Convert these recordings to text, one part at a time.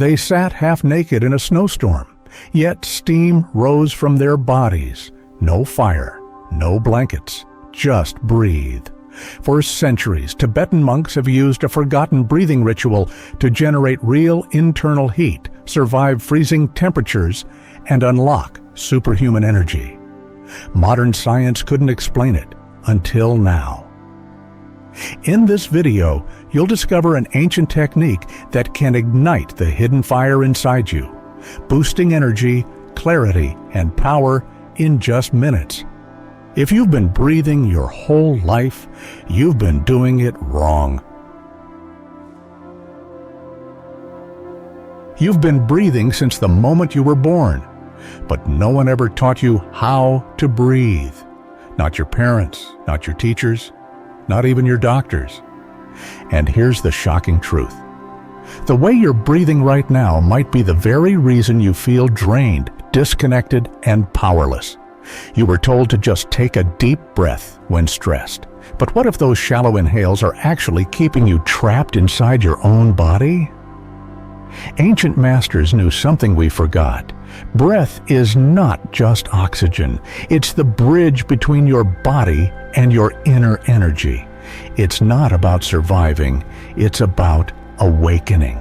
They sat half naked in a snowstorm, yet steam rose from their bodies. No fire, no blankets, just breathe. For centuries, Tibetan monks have used a forgotten breathing ritual to generate real internal heat, survive freezing temperatures, and unlock superhuman energy. Modern science couldn't explain it until now. In this video, you'll discover an ancient technique that can ignite the hidden fire inside you, boosting energy, clarity, and power in just minutes. If you've been breathing your whole life, you've been doing it wrong. You've been breathing since the moment you were born, but no one ever taught you how to breathe. Not your parents, not your teachers, not even your doctors. And here's the shocking truth. The way you're breathing right now might be the very reason you feel drained, disconnected, and powerless. You were told to just take a deep breath when stressed. But what if those shallow inhales are actually keeping you trapped inside your own body? Ancient masters knew something we forgot. Breath is not just oxygen. It's the bridge between your body and your inner energy. It's not about surviving. It's about awakening.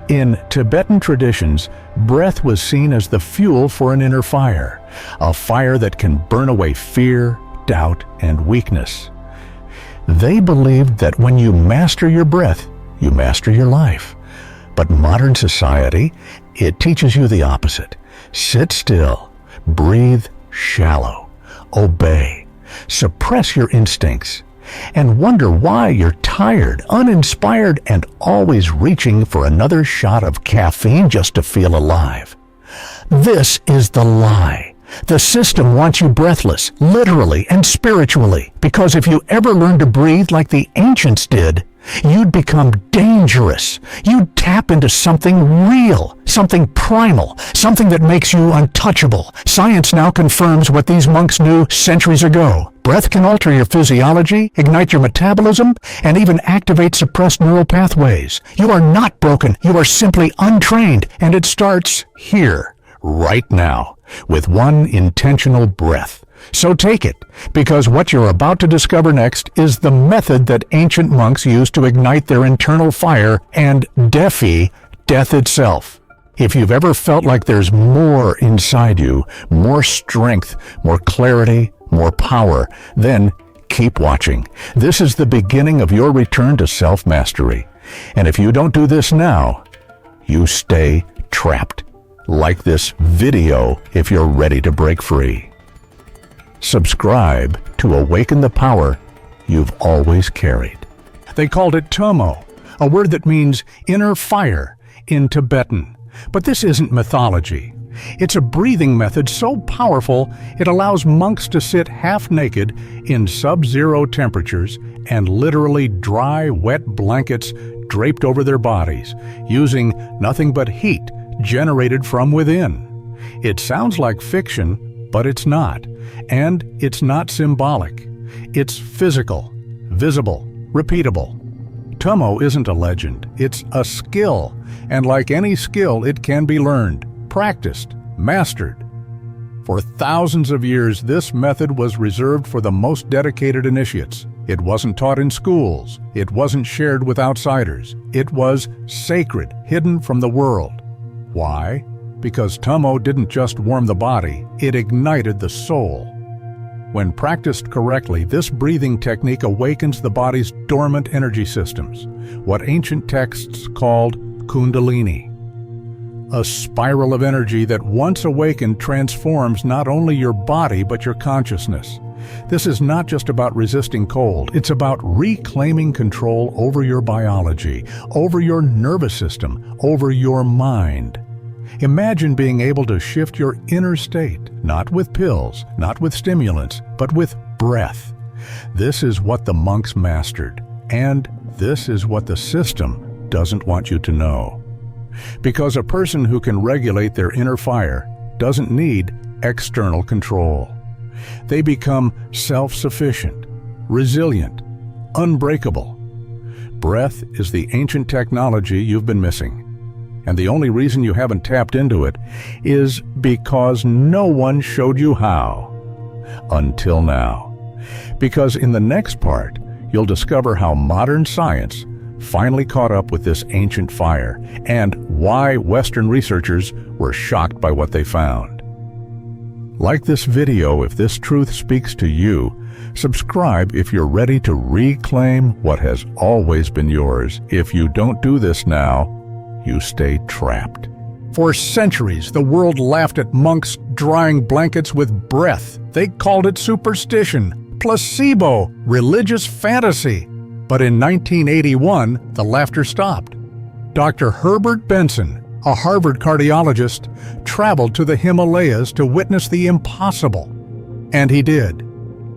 In Tibetan traditions, breath was seen as the fuel for an inner fire, a fire that can burn away fear, doubt, and weakness. They believed that when you master your breath, you master your life. But modern society, it teaches you the opposite. Sit still, breathe shallow, obey, suppress your instincts, and wonder why you're tired, uninspired, and always reaching for another shot of caffeine just to feel alive. This is the lie. The system wants you breathless, literally and spiritually, because if you ever learn to breathe like the ancients did, you'd become dangerous. You'd tap into something real, something primal, something that makes you untouchable. Science now confirms what these monks knew centuries ago. Breath can alter your physiology, ignite your metabolism, and even activate suppressed neural pathways. You are not broken. You are simply untrained, and it starts here, right now, with one intentional breath. So take it, because what you're about to discover next is the method that ancient monks used to ignite their internal fire and defy death itself. If you've ever felt like there's more inside you, more strength, more clarity, more power, then keep watching. This is the beginning of your return to self-mastery. And if you don't do this now, you stay trapped. Like this video if you're ready to break free. Subscribe to awaken the power you've always carried. They called it Tummo, a word that means inner fire in Tibetan. But this isn't mythology. It's a breathing method so powerful it allows monks to sit half naked in sub-zero temperatures and literally dry, wet blankets draped over their bodies, using nothing but heat generated from within. It sounds like fiction, but it's not. And it's not symbolic. It's physical, visible, repeatable. Tummo isn't a legend. It's a skill. And like any skill, it can be learned, practiced, mastered. For thousands of years, this method was reserved for the most dedicated initiates. It wasn't taught in schools. It wasn't shared with outsiders. It was sacred, hidden from the world. Why? Because Tummo didn't just warm the body, it ignited the soul. When practiced correctly, this breathing technique awakens the body's dormant energy systems, what ancient texts called kundalini. A spiral of energy that once awakened transforms not only your body but your consciousness. This is not just about resisting cold, it's about reclaiming control over your biology, over your nervous system, over your mind. Imagine being able to shift your inner state, not with pills, not with stimulants, but with breath. This is what the monks mastered, and this is what the system doesn't want you to know. Because a person who can regulate their inner fire doesn't need external control. They become self-sufficient, resilient, unbreakable. Breath is the ancient technology you've been missing. And the only reason you haven't tapped into it is because no one showed you how. Until now. Because in the next part, you'll discover how modern science finally caught up with this ancient fire and why Western researchers were shocked by what they found. Like this video if this truth speaks to you. Subscribe if you're ready to reclaim what has always been yours. If you don't do this now, you stay trapped. For centuries, the world laughed at monks drying blankets with breath. They called it superstition, placebo, religious fantasy. But in 1981, the laughter stopped. Dr. Herbert Benson, a Harvard cardiologist, traveled to the Himalayas to witness the impossible. And he did.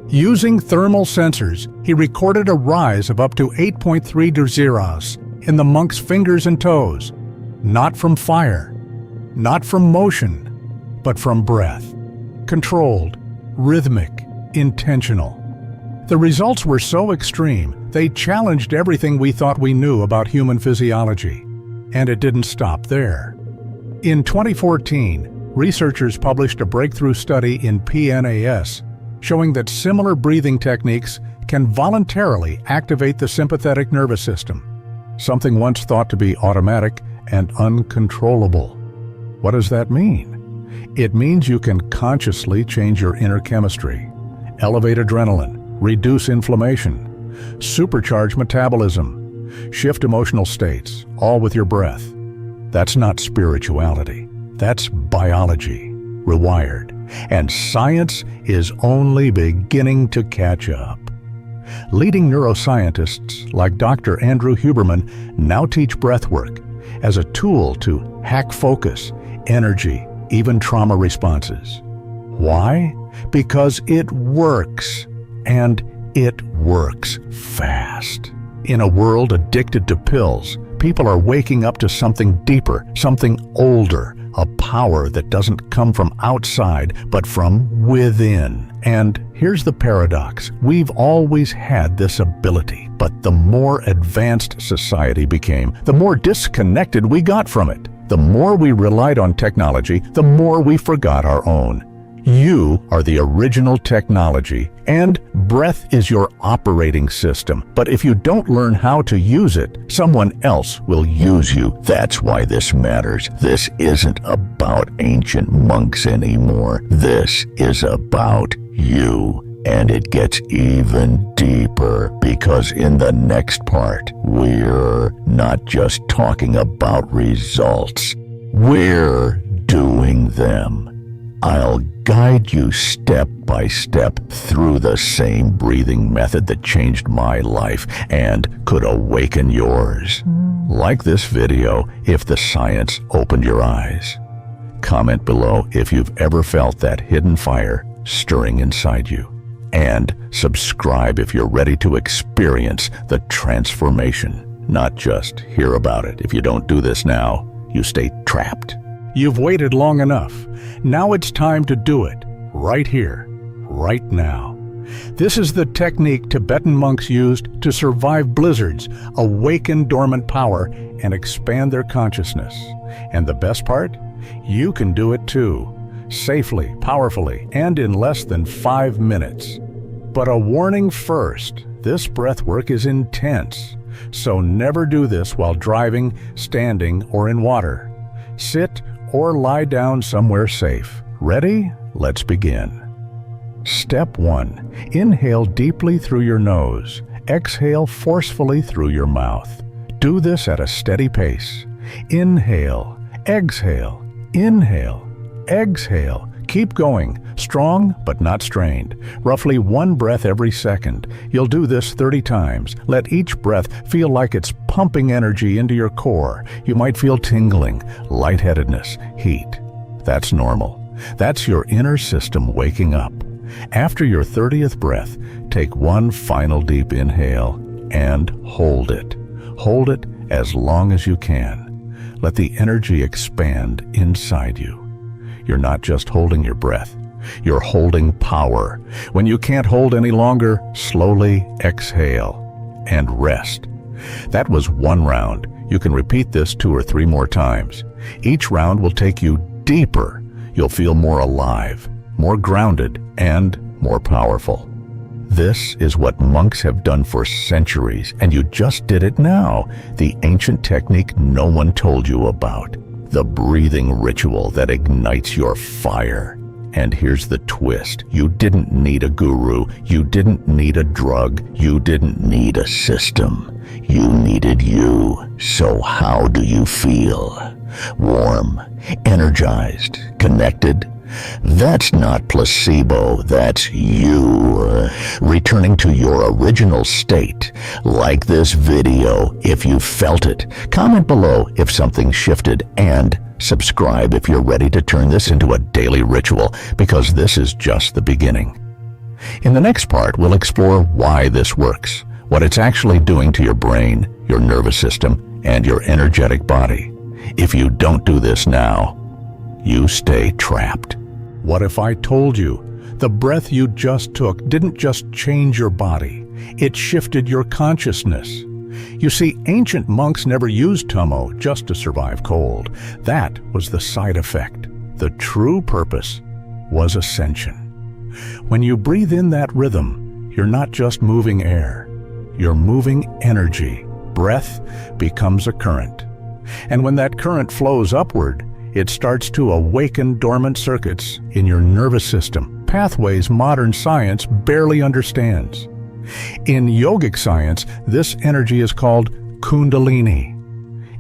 Using thermal sensors, he recorded a rise of up to 8.3 degrees in the monk's fingers and toes. Not from fire, not from motion, but from breath. Controlled, rhythmic, intentional. The results were so extreme, they challenged everything we thought we knew about human physiology. And it didn't stop there. In 2014, researchers published a breakthrough study in PNAS showing that similar breathing techniques can voluntarily activate the sympathetic nervous system, something once thought to be automatic and uncontrollable. What does that mean? It means you can consciously change your inner chemistry, elevate adrenaline, reduce inflammation, supercharge metabolism, shift emotional states, all with your breath. That's not spirituality. That's biology, rewired. And science is only beginning to catch up. Leading neuroscientists like Dr. Andrew Huberman now teach breathwork as a tool to hack focus, energy, even trauma responses. Why? Because it works. And it works fast. In a world addicted to pills, people are waking up to something deeper, something older, a power that doesn't come from outside, but from within. And here's the paradox. We've always had this ability, but the more advanced society became, the more disconnected we got from it. The more we relied on technology, the more we forgot our own. You are the original technology, and breath is your operating system. But if you don't learn how to use it, someone else will use you. That's why this matters. This isn't about ancient monks anymore. This is about you. And it gets even deeper, because in the next part, we're not just talking about results. We're doing them. I'll guide you step by step through the same breathing method that changed my life and could awaken yours. Like this video if the science opened your eyes. Comment below if you've ever felt that hidden fire stirring inside you. And subscribe if you're ready to experience the transformation, not just hear about it. If you don't do this now, you stay trapped. You've waited long enough. Now it's time to do it, right here, right now. This is the technique Tibetan monks used to survive blizzards, awaken dormant power, and expand their consciousness. And the best part? You can do it too, safely, powerfully, and in less than 5 minutes. But a warning first, this breath work is intense, so never do this while driving, standing, or in water. Sit or lie down somewhere safe. Ready? Let's begin. Step 1. Inhale deeply through your nose. Exhale forcefully through your mouth. Do this at a steady pace. Inhale, exhale, inhale, exhale. Keep going, strong but not strained. Roughly 1 breath every second. You'll do this 30 times. Let each breath feel like it's pumping energy into your core. You might feel tingling, lightheadedness, heat. That's normal. That's your inner system waking up. After your 30th breath, take 1 final deep inhale and hold it. Hold it as long as you can. Let the energy expand inside you. You're not just holding your breath. You're holding power. When you can't hold any longer, slowly exhale and rest. That was 1 round. You can repeat this 2 or 3 more times. Each round will take you deeper. You'll feel more alive, more grounded, and more powerful. This is what monks have done for centuries, and you just did it now. The ancient technique no one told you about. The breathing ritual that ignites your fire. And here's the twist. You didn't need a guru. You didn't need a drug. You didn't need a system. You needed you. So how do you feel? Warm, energized, connected? That's not placebo, that's you. Returning to your original state. Like this video if you felt it. Comment below if something shifted, and subscribe if you're ready to turn this into a daily ritual, because this is just the beginning. In the next part, we'll explore why this works, what it's actually doing to your brain, your nervous system, and your energetic body. If you don't do this now, you stay trapped. What if I told you the breath you just took didn't just change your body, it shifted your consciousness? You see, ancient monks never used Tummo just to survive cold. That was the side effect. The true purpose was ascension. When you breathe in that rhythm, you're not just moving air, you're moving energy. Breath becomes a current. And when that current flows upward, it starts to awaken dormant circuits in your nervous system, pathways modern science barely understands. In yogic science, this energy is called Kundalini.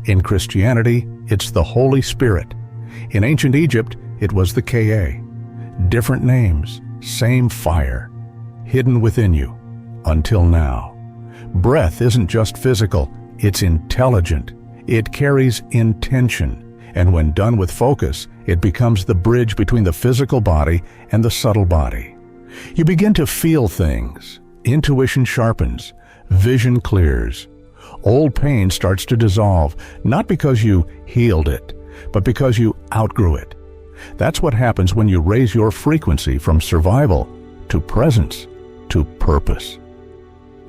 In Christianity, it's the Holy Spirit. In ancient Egypt, it was the Ka. Different names, same fire, hidden within you, until now. Breath isn't just physical, it's intelligent. It carries intention. And when done with focus, it becomes the bridge between the physical body and the subtle body. You begin to feel things. Intuition sharpens. Vision clears. Old pain starts to dissolve, not because you healed it, but because you outgrew it. That's what happens when you raise your frequency from survival to presence to purpose.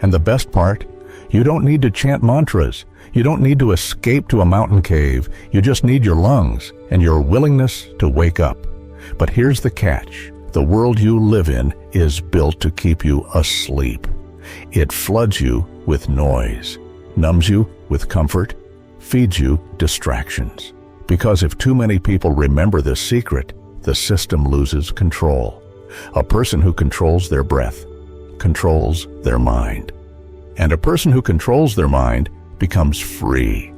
And the best part? You don't need to chant mantras. You don't need to escape to a mountain cave. You just need your lungs and your willingness to wake up. But here's the catch. The world you live in is built to keep you asleep. It floods you with noise, numbs you with comfort, feeds you distractions. Because if too many people remember this secret, the system loses control. A person who controls their breath controls their mind. And a person who controls their mind becomes free.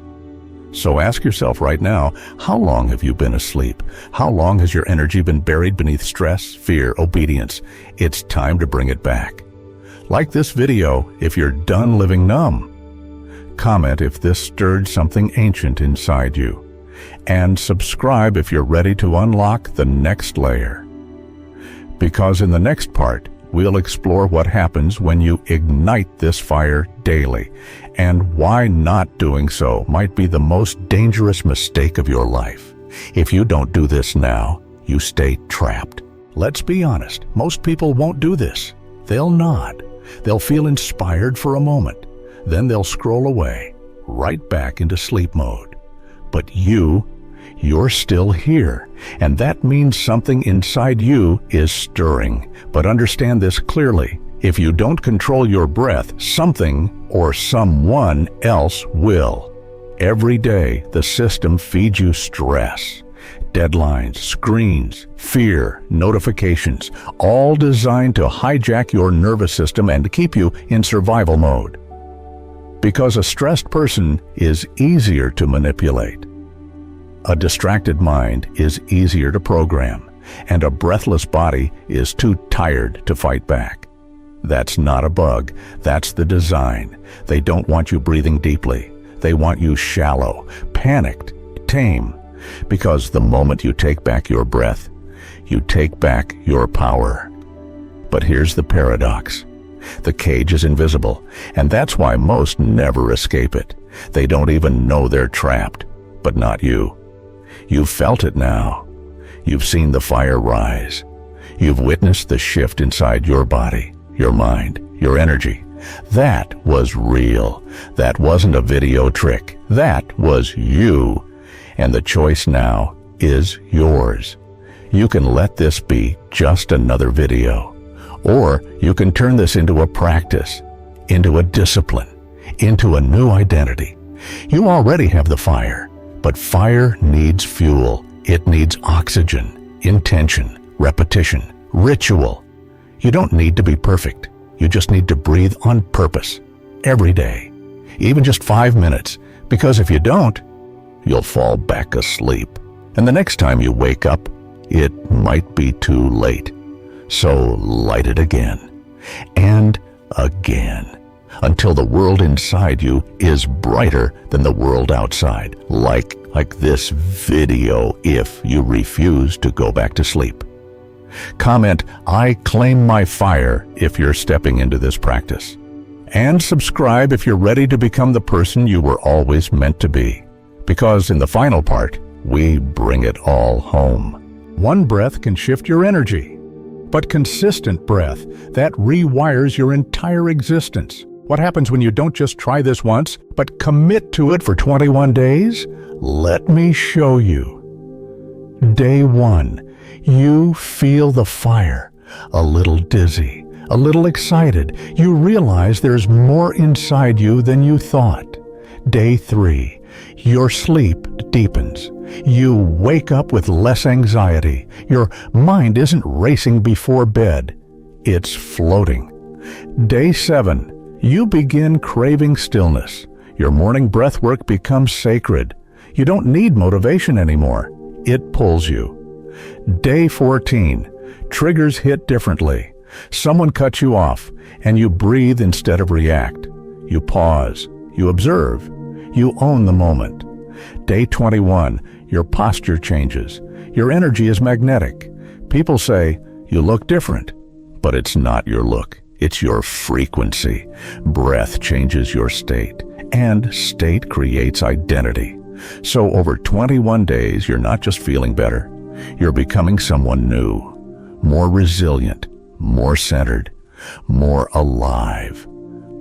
So ask yourself right now, how long have you been asleep? How long has your energy been buried beneath stress, fear, obedience? It's time to bring it back. Like this video if you're done living numb. Comment if this stirred something ancient inside you. And subscribe if you're ready to unlock the next layer. Because in the next part, we'll explore what happens when you ignite this fire daily, and why not doing so might be the most dangerous mistake of your life. If you don't do this now, you stay trapped. Let's be honest, most people won't do this. They'll nod. They'll feel inspired for a moment. Then they'll scroll away, right back into sleep mode. But you're still here, and that means something inside you is stirring. But understand this clearly. If you don't control your breath, something or someone else will. Every day, the system feeds you stress. Deadlines, screens, fear, notifications, all designed to hijack your nervous system and keep you in survival mode. Because a stressed person is easier to manipulate. A distracted mind is easier to program, and a breathless body is too tired to fight back. That's not a bug, that's the design. They don't want you breathing deeply. They want you shallow, panicked, tame. Because the moment you take back your breath, you take back your power. But here's the paradox. The cage is invisible, and that's why most never escape it. They don't even know they're trapped, but not you. You've felt it now. You've seen the fire rise. You've witnessed the shift inside your body, your mind, your energy. That was real. That wasn't a video trick. That was you. And the choice now is yours. You can let this be just another video. Or you can turn this into a practice, into a discipline, into a new identity. You already have the fire, but fire needs fuel. It needs oxygen, intention, repetition, ritual. You don't need to be perfect. You just need to breathe on purpose, every day, even just 5 minutes, because if you don't, you'll fall back asleep. And the next time you wake up, it might be too late. So light it again, and again, until the world inside you is brighter than the world outside, like this video if you refuse to go back to sleep. Comment, "I claim my fire," if you're stepping into this practice. And subscribe if you're ready to become the person you were always meant to be. Because in the final part, we bring it all home. One breath can shift your energy, but consistent breath, that rewires your entire existence. What happens when you don't just try this once, but commit to it for 21 days? Let me show you. Day 1. You feel the fire, a little dizzy, a little excited. You realize there's more inside you than you thought. Day 3, your sleep deepens. You wake up with less anxiety. Your mind isn't racing before bed. It's floating. Day 7, you begin craving stillness. Your morning breath work becomes sacred. You don't need motivation anymore. It pulls you. Day 14, triggers hit differently. Someone cuts you off, and you breathe instead of react. You pause, you observe, you own the moment. Day 21, your posture changes. Your energy is magnetic. People say, "You look different," but it's not your look, it's your frequency. Breath changes your state, and state creates identity. So over 21 days, you're not just feeling better, you're becoming someone new, more resilient, more centered, more alive.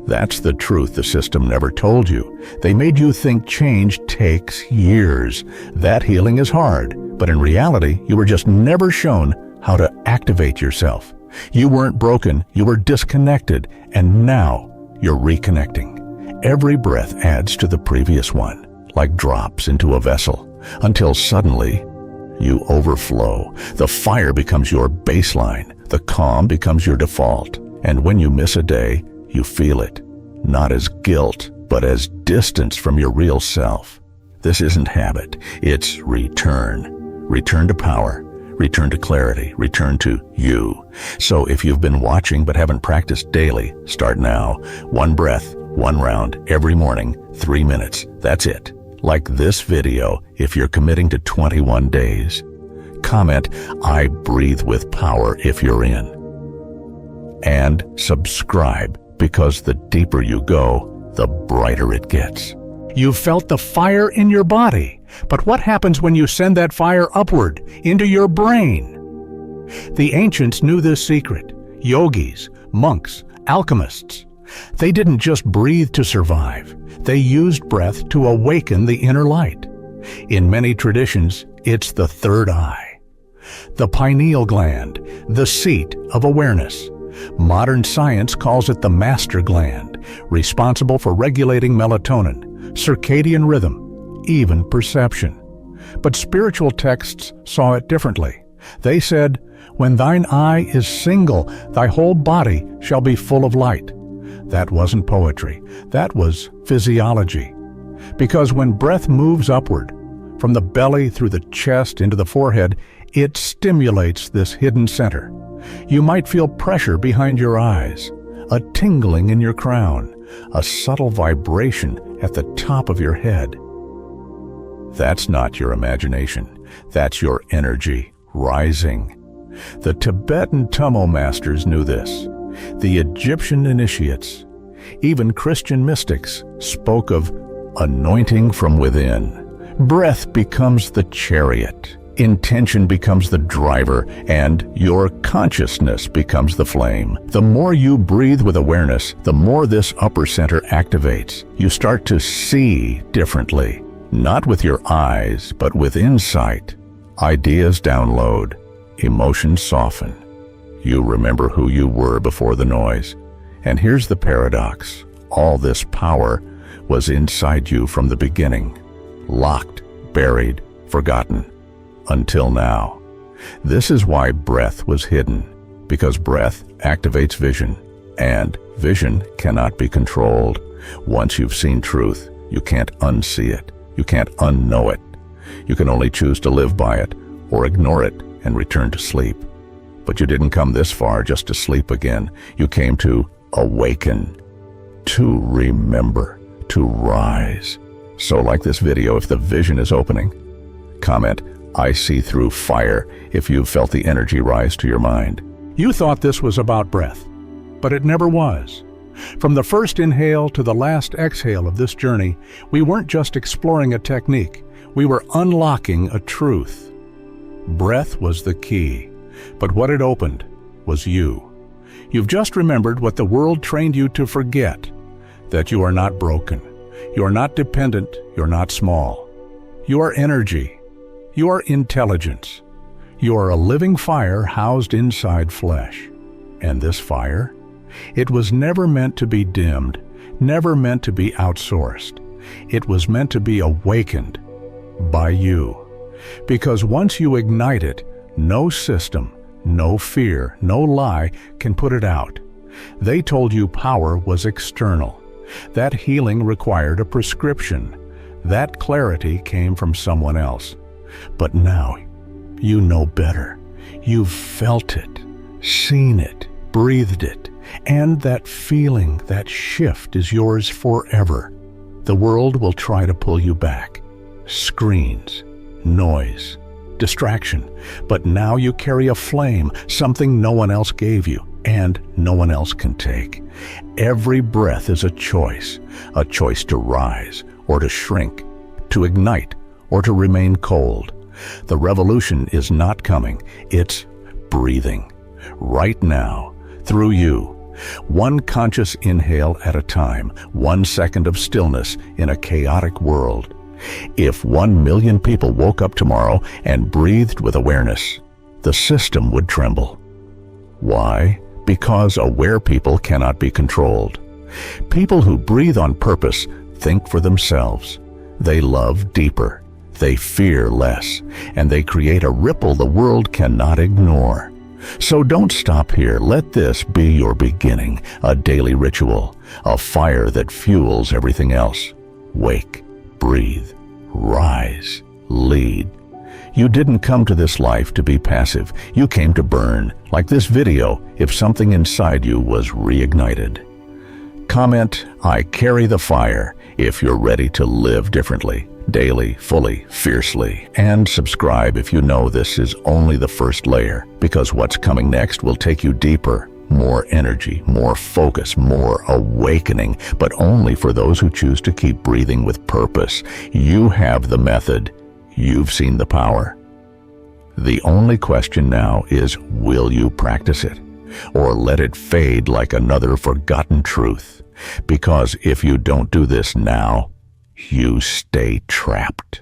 That's the truth the system never told you. They made you think change takes years. That healing is hard, but in reality, you were just never shown how to activate yourself. You weren't broken, you were disconnected, and now you're reconnecting. Every breath adds to the previous one, like drops into a vessel, until suddenly you overflow. The fire becomes your baseline. The calm becomes your default. And when you miss a day, you feel it, not as guilt, but as distance from your real self. This isn't habit, it's return. Return to power, return to clarity, return to you. So if you've been watching but haven't practiced daily, start now. 1 breath, 1 round, every morning, 3 minutes. That's it. Like this video if you're committing to 21 days. Comment, "I breathe with power," if you're in. And subscribe, because the deeper you go, the brighter it gets. You've felt the fire in your body, but what happens when you send that fire upward, into your brain? The ancients knew this secret. Yogis, monks, alchemists. They didn't just breathe to survive. They used breath to awaken the inner light. In many traditions, it's the third eye, the pineal gland, the seat of awareness. Modern science calls it the master gland, responsible for regulating melatonin, circadian rhythm, even perception. But spiritual texts saw it differently. They said, "When thine eye is single, thy whole body shall be full of light." That wasn't poetry. That was physiology. Because when breath moves upward, from the belly through the chest into the forehead, it stimulates this hidden center. You might feel pressure behind your eyes, a tingling in your crown, a subtle vibration at the top of your head. That's not your imagination. That's your energy rising. The Tibetan Tummo masters knew this. The Egyptian initiates, even Christian mystics, spoke of anointing from within. Breath becomes the chariot. Intention becomes the driver, and your consciousness becomes the flame. The more you breathe with awareness, the more this upper center activates. You start to see differently, not with your eyes, but with insight. Ideas download, emotions soften. You remember who you were before the noise. And here's the paradox. All this power was inside you from the beginning, locked, buried, forgotten, until now. This is why breath was hidden, because breath activates vision, and vision cannot be controlled. Once you've seen truth, you can't unsee it. You can't unknow it. You can only choose to live by it, or ignore it and return to sleep. But you didn't come this far just to sleep again. You came to awaken, to remember, to rise. So like this video, if the vision is opening, comment, "I see through fire," if you've felt the energy rise to your mind. You thought this was about breath, but it never was. From the first inhale to the last exhale of this journey, we weren't just exploring a technique, we were unlocking a truth. Breath was the key, but what it opened was you. You've just remembered what the world trained you to forget, that you are not broken, you are not dependent, you're not small. You are energy, you are intelligence, you are a living fire housed inside flesh. And this fire, it was never meant to be dimmed, never meant to be outsourced. It was meant to be awakened by you. Because once you ignite it, no system, no fear, no lie can put it out. They told you power was external. That healing required a prescription. That clarity came from someone else. But now, you know better. You've felt it, seen it, breathed it, and that feeling, that shift is yours forever. The world will try to pull you back. Screens, noise, distraction. But now you carry a flame, something no one else gave you, and no one else can take. Every breath is a choice to rise or to shrink, to ignite or to remain cold. The revolution is not coming, it's breathing. Right now, through you, one conscious inhale at a time, 1 second of stillness in a chaotic world. If 1 million people woke up tomorrow and breathed with awareness, the system would tremble. Why? Because aware people cannot be controlled. People who breathe on purpose think for themselves. They love deeper, they fear less, and they create a ripple the world cannot ignore. So don't stop here. Let this be your beginning, a daily ritual, a fire that fuels everything else. Wake, breathe, rise, lead. You didn't come to this life to be passive. You came to burn, like this video, if something inside you was reignited. Comment, "I carry the fire," if you're ready to live differently, daily, fully, fiercely. And subscribe if you know this is only the first layer, because what's coming next will take you deeper. More energy, more focus, more awakening, but only for those who choose to keep breathing with purpose. You have the method. You've seen the power. The only question now is, will you practice it? Or let it fade like another forgotten truth? Because if you don't do this now, you stay trapped.